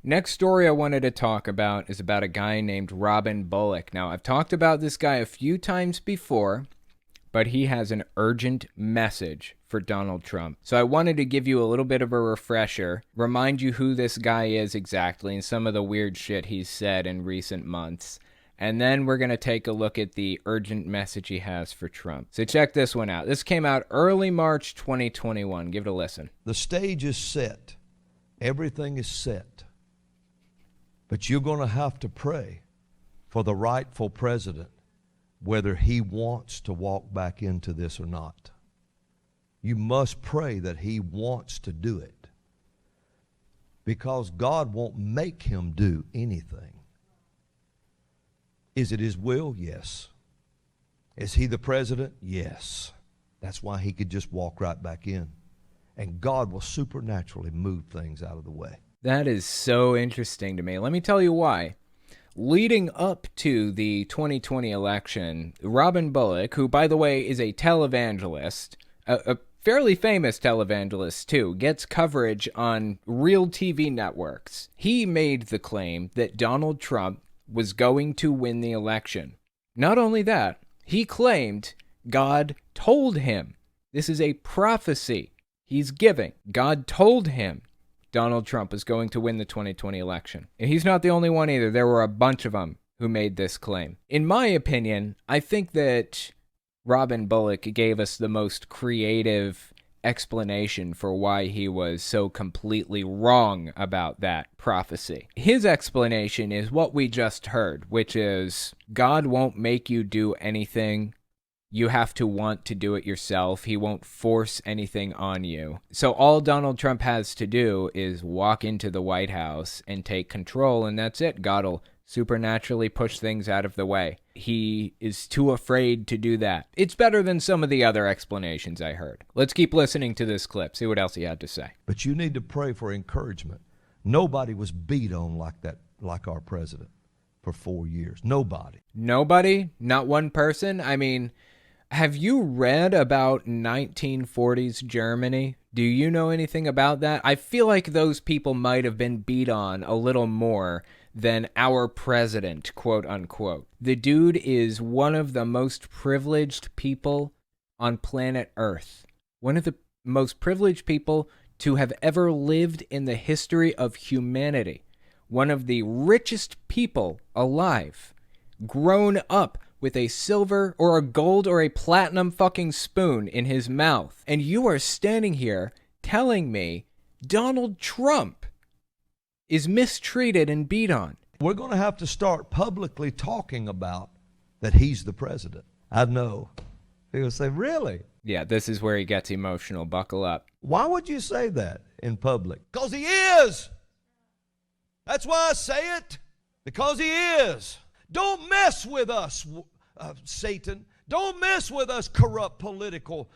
Next story I wanted to talk about is about a guy named Robin Bullock. Now, I've talked about this guy a few times before, but he has an urgent message for Donald Trump. So I wanted to give you a little bit of a refresher, remind you who this guy is exactly and some of the weird shit he's said in recent months. And then we're going to take a look at the urgent message he has for Trump. So check this one out. This came out early March 2021. Give it a listen. The stage is set. Everything is set. But you're going to have to pray for the rightful president, whether he wants to walk back into this or not. You must pray that he wants to do it, because God won't make him do anything. Is it his will? Yes. Is he the president? Yes. That's why he could just walk right back in, and God will supernaturally move things out of the way. That is so interesting to me. Let me tell you why. Leading up to the 2020 election, Robin Bullock, who, by the way, is a televangelist, a fairly famous televangelist too, gets coverage on real TV networks. He made the claim that Donald Trump was going to win the election. Not only that, he claimed God told him. This is a prophecy he's giving. God told him Donald Trump was going to win the 2020 election. And he's not the only one either. There were a bunch of them who made this claim. In my opinion, I think that Robin Bullock gave us the most creative explanation for why he was so completely wrong about that prophecy. His explanation is what we just heard, which is God won't make you do anything. You have to want to do it yourself. He won't force anything on you. So all Donald Trump has to do is walk into the White House and take control, and that's it. God will supernaturally push things out of the way. He is too afraid to do that. It's better than some of the other explanations I heard. Let's keep listening to this clip, see what else he had to say. But you need to pray for encouragement. Nobody was beat on like that, like our president, for 4 years. Nobody. Nobody? Not one person? I mean, have you read about 1940s Germany? Do you know anything about that? I feel like those people might have been beat on a little more than our president, quote unquote. The dude is one of the most privileged people on planet Earth. One of the most privileged people to have ever lived in the history of humanity. One of the richest people alive. Grown up with a silver or a gold or a platinum fucking spoon in his mouth. And you are standing here telling me Donald Trump is mistreated and beat on. We're going to have to start publicly talking about that he's the president. I know. People say, really? Yeah, this is where he gets emotional. Buckle up. Why would you say that in public? Because he is. That's why I say it. Because he is. Don't mess with us, Satan. Don't mess with us corrupt political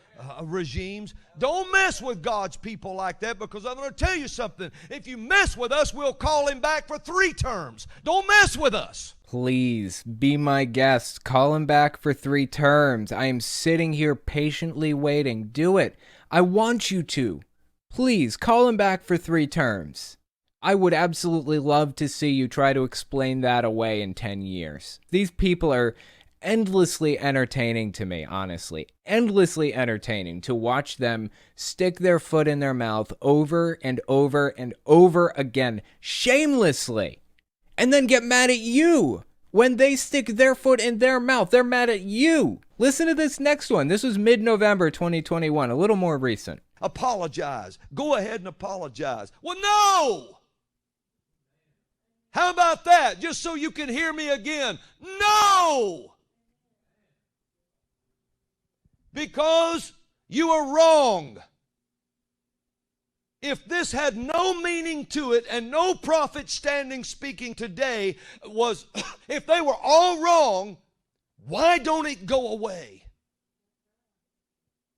regimes. Don't mess with God's people like that, because I'm going to tell you something. If you mess with us, we'll call him back for 3 terms. Don't mess with us. Please be my guest. Call him back for 3 terms. I am sitting here patiently waiting. Do it. I want you to. Please call him back for 3 terms. I would absolutely love to see you try to explain that away in 10 years. These people are endlessly entertaining to me, honestly. Endlessly entertaining to watch them stick their foot in their mouth over and over and over again, shamelessly, and then get mad at you when they stick their foot in their mouth. They're mad at you. Listen to this next one. This was mid-November 2021, a little more recent. Apologize. Go ahead and apologize. Well, no! How about that? Just so you can hear me again. No! Because you are wrong. If this had no meaning to it and no prophet standing speaking today was, if they were all wrong, why don't it go away?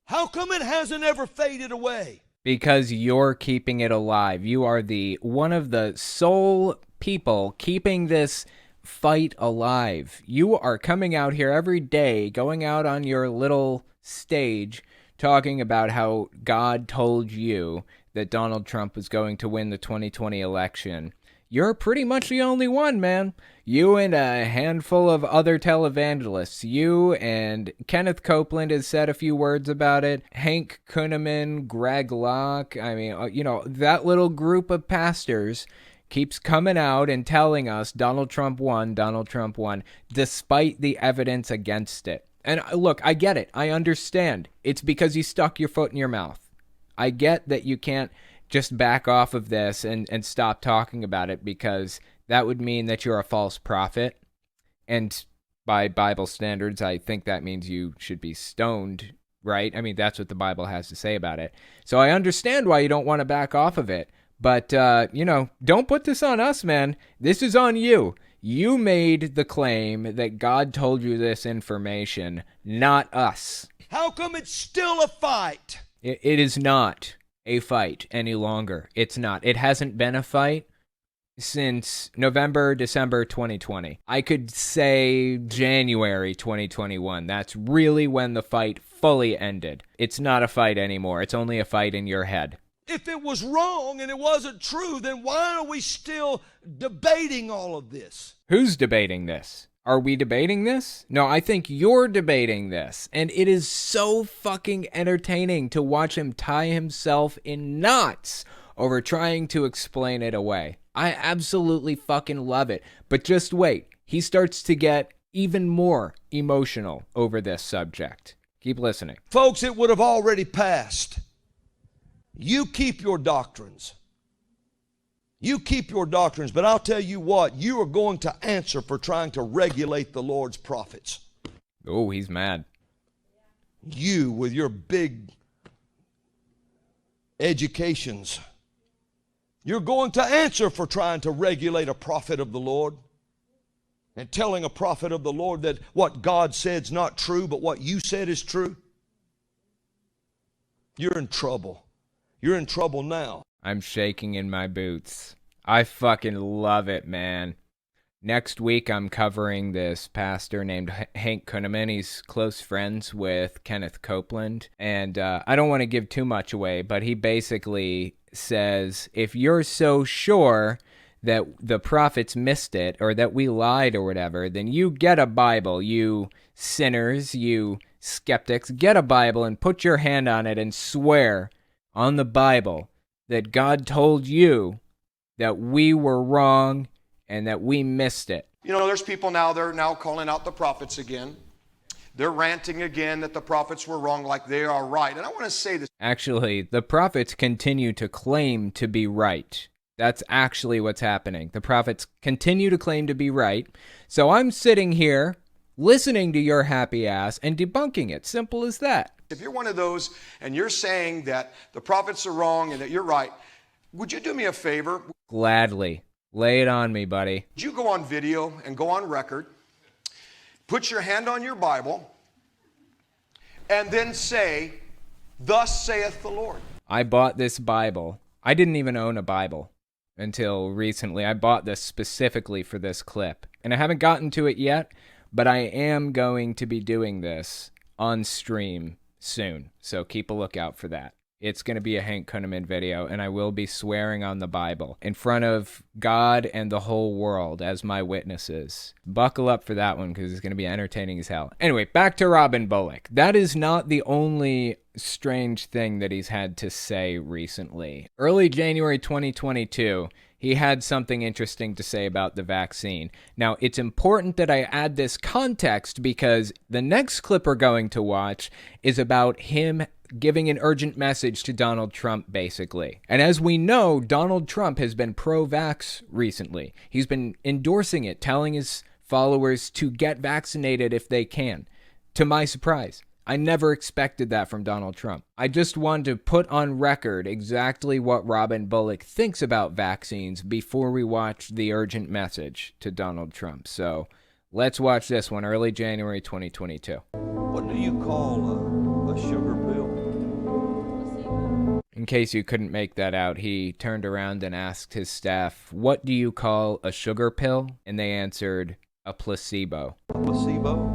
How come it hasn't ever faded away? Because you're keeping it alive. You are one of the sole people keeping this fight alive. You are coming out here every day, going out on your little stage, talking about how God told you that Donald Trump was going to win the 2020 election. you're pretty much the only one, man. You and a handful of other televangelists. You and Kenneth Copeland has said a few words about it. Hank Kunneman, Greg Locke. I mean, that little group of pastors keeps coming out and telling us Donald Trump won, despite the evidence against it. And look, I get it. I understand. It's because you stuck your foot in your mouth. I get that you can't just back off of this and stop talking about it, because that would mean that you're a false prophet. And by Bible standards, I think that means you should be stoned, right? I mean, that's what the Bible has to say about it. So I understand why you don't want to back off of it. But, don't put this on us, man. This is on you. You made the claim that God told you this information, not us. How come it's still a fight? It is not a fight any longer. It's not. It hasn't been a fight since November, December 2020. I could say January 2021. That's really when the fight fully ended. It's not a fight anymore. It's only a fight in your head. If it was wrong and it wasn't true, then why are we still debating all of this? Who's debating this? Are we debating this? No, I think you're debating this. And it is so fucking entertaining to watch him tie himself in knots over trying to explain it away. I absolutely fucking love it. But just wait. He starts to get even more emotional over this subject. Keep listening. Folks, it would have already passed. You keep your doctrines. You keep your doctrines, but I'll tell you what, you are going to answer for trying to regulate the Lord's prophets. Oh, he's mad. You with your big educations. You're going to answer for trying to regulate a prophet of the Lord and telling a prophet of the Lord that what God said is not true, but what you said is true. You're in trouble. You're in trouble now. I'm shaking in my boots. I fucking love it, man. Next week, I'm covering this pastor named Hank Kunneman. He's close friends with Kenneth Copeland. And I don't want to give too much away, but he basically says, if you're so sure that the prophets missed it or that we lied or whatever, then you get a Bible, you sinners, you skeptics. Get a Bible and put your hand on it and swear on the Bible that God told you that we were wrong and that we missed it. You know, there's people now, they're now calling out the prophets again. They're ranting again that the prophets were wrong like they are right. And I want to say this. Actually, the prophets continue to claim to be right. That's actually what's happening. The prophets continue to claim to be right. So I'm sitting here listening to your happy ass and debunking it. Simple as that. If you're one of those and you're saying that the prophets are wrong and that you're right, would you do me a favor? Gladly. Lay it on me, buddy. Would you go on video and go on record, put your hand on your Bible, and then say, "Thus saith the Lord"? I bought this Bible. I didn't even own a Bible until recently. I bought this specifically for this clip. And I haven't gotten to it yet, but I am going to be doing this on stream soon, so keep a lookout for that. It's going to be a Hank Kunneman video, and I will be swearing on the Bible in front of God and the whole world as my witnesses. Buckle up for that one, because it's going to be entertaining as hell. Anyway, back to Robin Bullock. That is not the only strange thing that he's had to say recently. Early January 2022, he had something interesting to say about the vaccine. Now, it's important that I add this context because the next clip we're going to watch is about him giving an urgent message to Donald Trump, basically. And as we know, Donald Trump has been pro-vax recently. He's been endorsing it, telling his followers to get vaccinated if they can. To my surprise, I never expected that from Donald Trump. I just wanted to put on record exactly what Robin Bullock thinks about vaccines before we watch the urgent message to Donald Trump. So let's watch this one, early January 2022. What do you call a sugar pill? In case you couldn't make that out, he turned around and asked his staff, "What do you call a sugar pill?" And they answered, "A placebo." A placebo?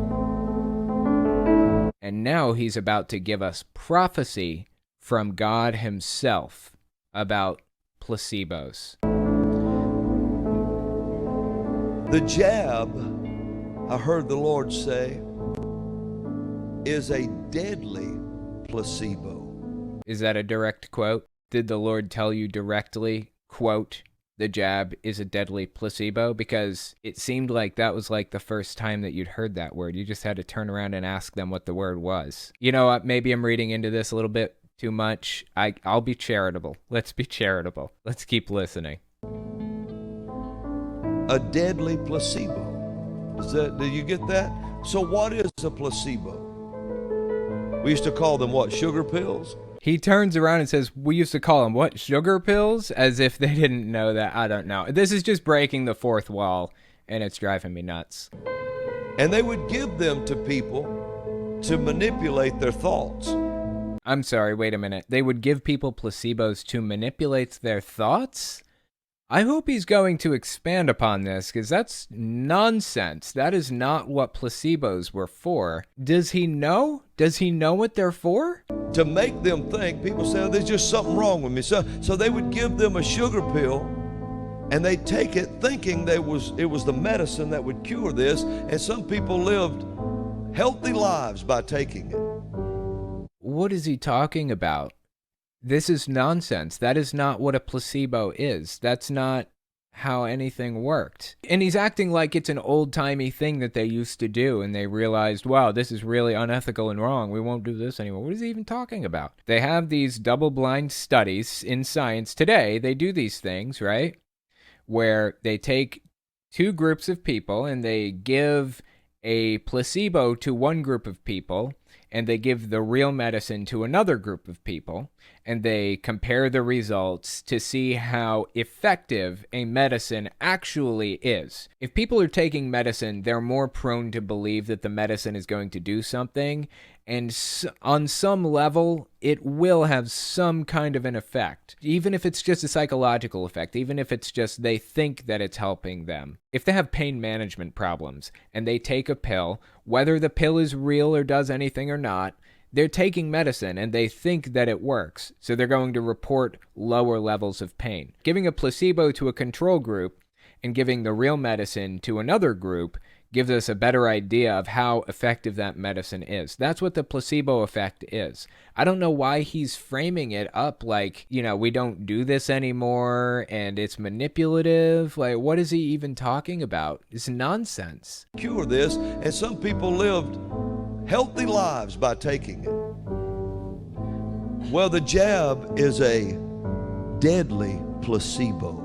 And now he's about to give us prophecy from God himself about placebos. The jab, I heard the Lord say, is a deadly placebo. Is that a direct quote? Did the Lord tell you directly, quote, the jab is a deadly placebo? Because it seemed like that was like the first time that you'd heard that word. You just had to turn around and ask them what the word was. You know what? Maybe I'm reading into this a little bit too much. I'll be charitable. Let's be charitable. Let's keep listening. A deadly placebo. Do you get that? So what is a placebo? We used to call them what? Sugar pills? He turns around and says, we used to call them what? Sugar pills? As if they didn't know that. I don't know. This is just breaking the fourth wall, and it's driving me nuts. And they would give them to people to manipulate their thoughts. I'm sorry, wait a minute. They would give people placebos to manipulate their thoughts? I hope he's going to expand upon this, because that's nonsense. That is not what placebos were for. Does he know? Does he know what they're for? To make them think, people say, oh, there's just something wrong with me. So they would give them a sugar pill, and they'd take it thinking it was the medicine that would cure this, and some people lived healthy lives by taking it. What is he talking about? This is nonsense. That is not what a placebo is. That's not how anything worked. And he's acting like it's an old-timey thing that they used to do, and they realized, wow, this is really unethical and wrong. We won't do this anymore. What is he even talking about? They have these double-blind studies in science. Today, they do these things, right? Where they take two groups of people, and they give a placebo to one group of people, and they give the real medicine to another group of people, and they compare the results to see how effective a medicine actually is. If people are taking medicine, they're more prone to believe that the medicine is going to do something, and on some level, it will have some kind of an effect, even if it's just a psychological effect, even if it's just they think that it's helping them. If they have pain management problems and they take a pill, whether the pill is real or does anything or not, they're taking medicine and they think that it works, so they're going to report lower levels of pain. Giving a placebo to a control group and giving the real medicine to another group gives us a better idea of how effective that medicine is. That's what the placebo effect is. I don't know why he's framing it up like, we don't do this anymore and it's manipulative. Like, what is he even talking about? It's nonsense. Cure this, and some people lived healthy lives by taking it. Well, the jab is a deadly placebo.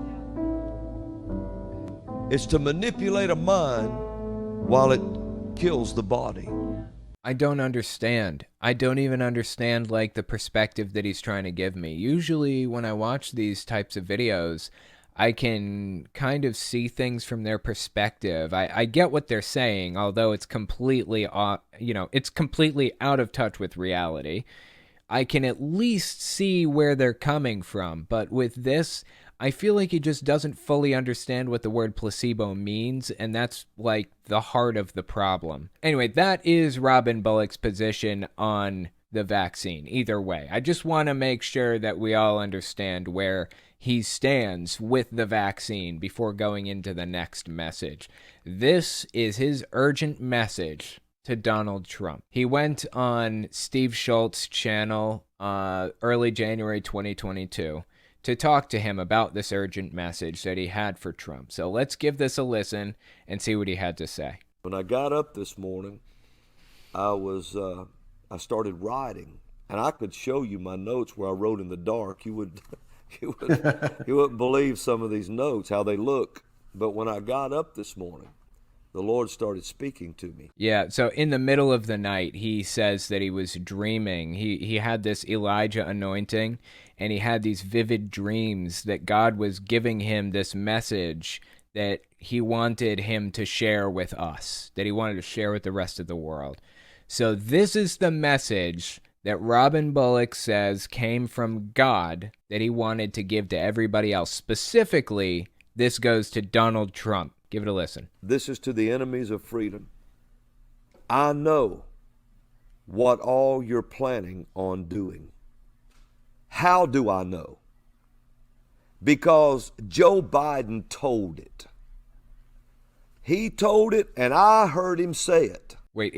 It's to manipulate a mind while it kills the body. I don't understand. I don't even understand, the perspective that he's trying to give me. Usually when I watch these types of videos, I can kind of see things from their perspective. I get what they're saying, although it's completely, it's completely out of touch with reality. I can at least see where they're coming from, but with this, I feel like he just doesn't fully understand what the word placebo means, and that's the heart of the problem. Anyway, that is Robin Bullock's position on the vaccine. Either way, I just want to make sure that we all understand where he stands with the vaccine before going into the next message. This is his urgent message to Donald Trump. He went on Steve Schultz's channel early January 2022 to talk to him about this urgent message that he had for Trump. So let's give this a listen and see what he had to say. When I got up this morning, I started writing, and I could show you my notes where I wrote in the dark. You wouldn't believe some of these notes, how they look. But when I got up this morning, the Lord started speaking to me. Yeah, so in the middle of the night, he says that he was dreaming. He had this Elijah anointing, and he had these vivid dreams that God was giving him this message that he wanted him to share with us, that he wanted to share with the rest of the world. So this is the message that Robin Bullock says came from God that he wanted to give to everybody else. Specifically, this goes to Donald Trump. Give it a listen. This is to the enemies of freedom. I know what all you're planning on doing. How do I know? Because Joe Biden told it. He told it, and I heard him say it. Wait,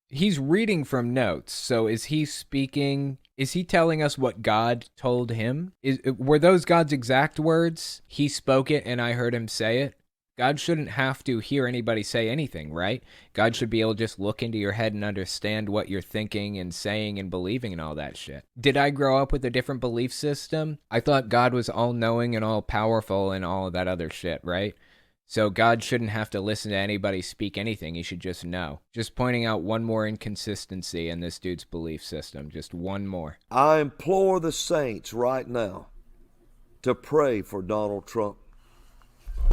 he's reading from notes, so is he speaking? Is he telling us what God told him? Were those God's exact words? He spoke it and I heard him say it? God shouldn't have to hear anybody say anything, right? God should be able to just look into your head and understand what you're thinking and saying and believing and all that shit. Did I grow up with a different belief system? I thought God was all-knowing and all-powerful and all of that other shit, right? So God shouldn't have to listen to anybody speak anything. He should just know. Just pointing out one more inconsistency in this dude's belief system. Just one more. I implore the saints right now to pray for Donald Trump.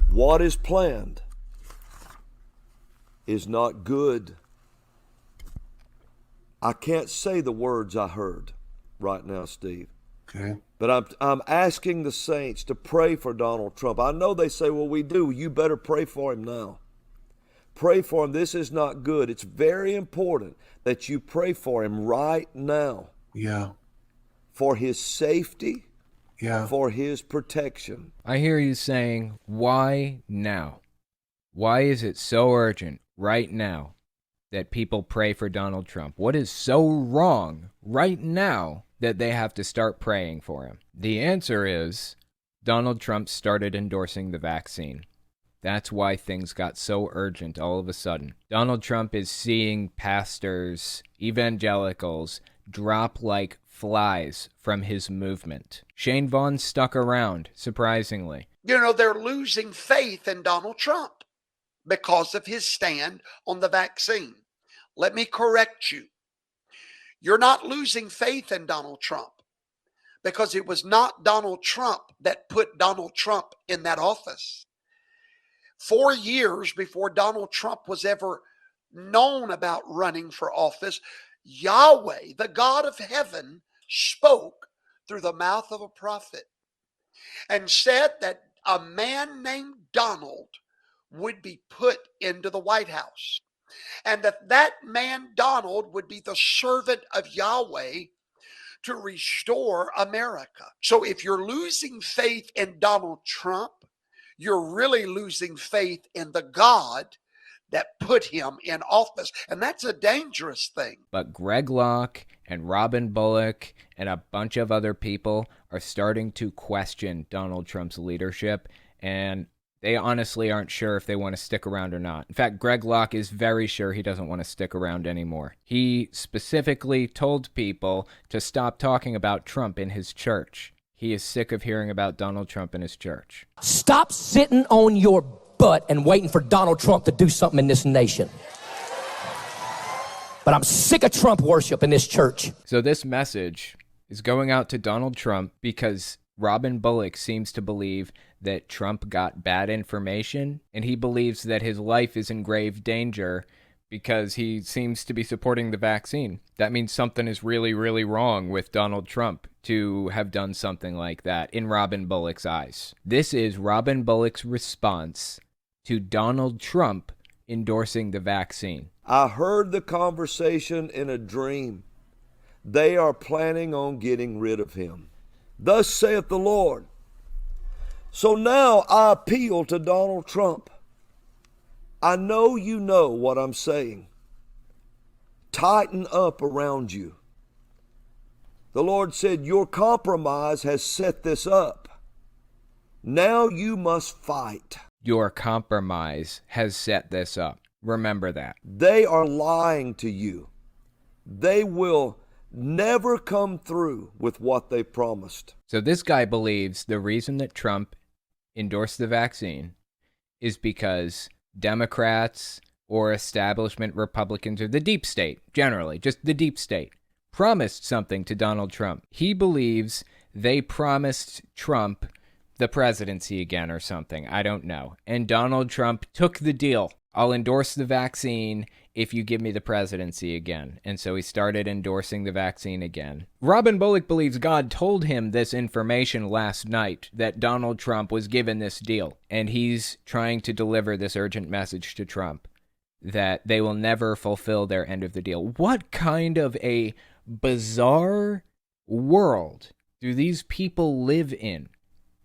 What is planned is not good. I can't say the words I heard right now, Steve. Okay. But I'm asking the saints to pray for Donald Trump. I know they say, well, we do. You better pray for him now. Pray for him. This is not good. It's very important that you pray for him right now. Yeah. For his safety. Yeah. For his protection. I hear you saying, why now? Why is it so urgent right now that people pray for Donald Trump? What is so wrong right now that they have to start praying for him? The answer is Donald Trump started endorsing the vaccine. That's why things got so urgent all of a sudden. Donald Trump is seeing pastors, evangelicals, drop like flies from his movement. Shane Vaughn stuck around, surprisingly. You know, they're losing faith in Donald Trump because of his stand on the vaccine. Let me correct you. You're not losing faith in Donald Trump because it was not Donald Trump that put Donald Trump in that office. 4 years before Donald Trump was ever known about running for office, Yahweh, the God of heaven, spoke through the mouth of a prophet and said that a man named Donald would be put into the White House. And that man, Donald, would be the servant of Yahweh to restore America. So if you're losing faith in Donald Trump, you're really losing faith in the God that put him in office. And that's a dangerous thing. But Greg Locke and Robin Bullock and a bunch of other people are starting to question Donald Trump's leadership, and they honestly aren't sure if they want to stick around or not. In fact, Greg Locke is very sure he doesn't want to stick around anymore. He specifically told people to stop talking about Trump in his church. He is sick of hearing about Donald Trump in his church. Stop sitting on your butt and waiting for Donald Trump to do something in this nation. But I'm sick of Trump worship in this church. So this message is going out to Donald Trump because Robin Bullock seems to believe that Trump got bad information, and he believes that his life is in grave danger because he seems to be supporting the vaccine. That means something is really, really wrong with Donald Trump to have done something like that in Robin Bullock's eyes. This is Robin Bullock's response to Donald Trump endorsing the vaccine. I heard the conversation in a dream. They are planning on getting rid of him. Thus saith the Lord. So now I appeal to Donald Trump. I know you know what I'm saying. Tighten up around you. The Lord said, your compromise has set this up. Now you must fight. Your compromise has set this up. Remember that. They are lying to you. They will never come through with what they promised. So this guy believes the reason that Trump endorsed the vaccine is because Democrats or establishment Republicans or the deep state, generally, just the deep state, promised something to Donald Trump. He believes they promised Trump the presidency again or something. I don't know. And Donald Trump took the deal. I'll endorse the vaccine if you give me the presidency again. And so he started endorsing the vaccine again. Robin Bullock believes God told him this information last night, that Donald Trump was given this deal. And he's trying to deliver this urgent message to Trump that they will never fulfill their end of the deal. What kind of a bizarre world do these people live in?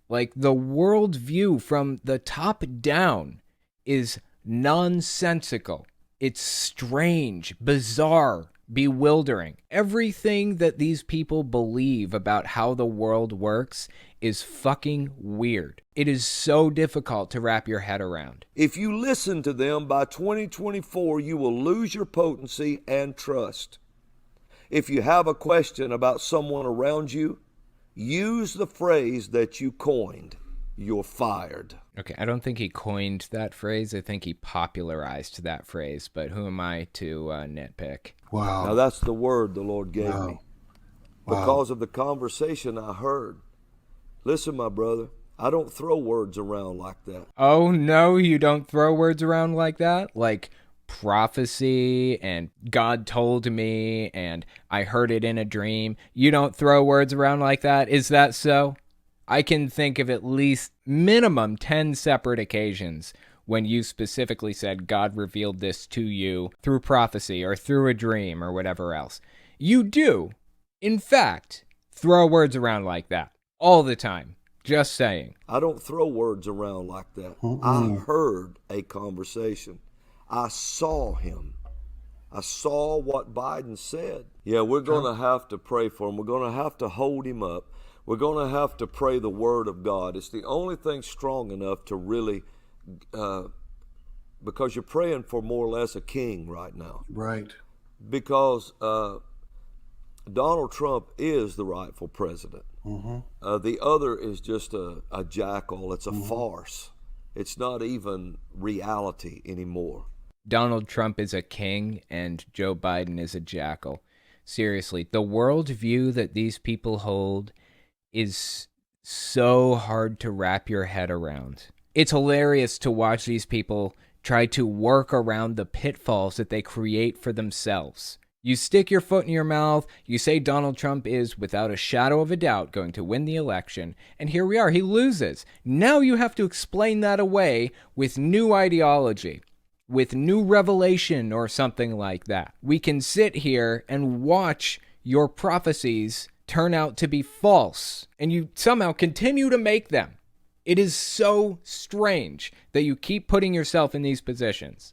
Like, the world view from the top down is nonsensical. It's strange, bizarre, bewildering. Everything that these people believe about how the world works is fucking weird. It is so difficult to wrap your head around. If you listen to them, by 2024, you will lose your potency and trust. If you have a question about someone around you, use the phrase that you coined. You're fired. Okay, I don't think he coined that phrase. I think he popularized that phrase, but who am I to nitpick? Wow. Now that's the word the Lord gave Wow. me. Wow. Because of the conversation I heard. Listen, my brother, I don't throw words around like that. Oh, no, you don't throw words around like that? Like prophecy and God told me and I heard it in a dream. You don't throw words around like that? Is that so? I can think of at least minimum 10 separate occasions when you specifically said God revealed this to you through prophecy or through a dream or whatever else. You do, in fact, throw words around like that all the time. Just saying. I don't throw words around like that. I heard a conversation. I saw him. I saw what Biden said. Yeah, we're going to have to pray for him. We're going to have to hold him up. We're going to have to pray the word of God. It's the only thing strong enough to really, because you're praying for more or less a king right now. Right. Because Donald Trump is the rightful president. The other is just a jackal. It's a farce. It's not even reality anymore. Donald Trump is a king and Joe Biden is a jackal. Seriously, the worldview that these people hold is so hard to wrap your head around. It's hilarious to watch these people try to work around the pitfalls that they create for themselves. You stick your foot in your mouth, you say Donald Trump is, without a shadow of a doubt, going to win the election, and here we are, he loses. Now you have to explain that away with new ideology, with new revelation or something like that. We can sit here and watch your prophecies turn out to be false, and you somehow continue to make them. It is so strange that you keep putting yourself in these positions.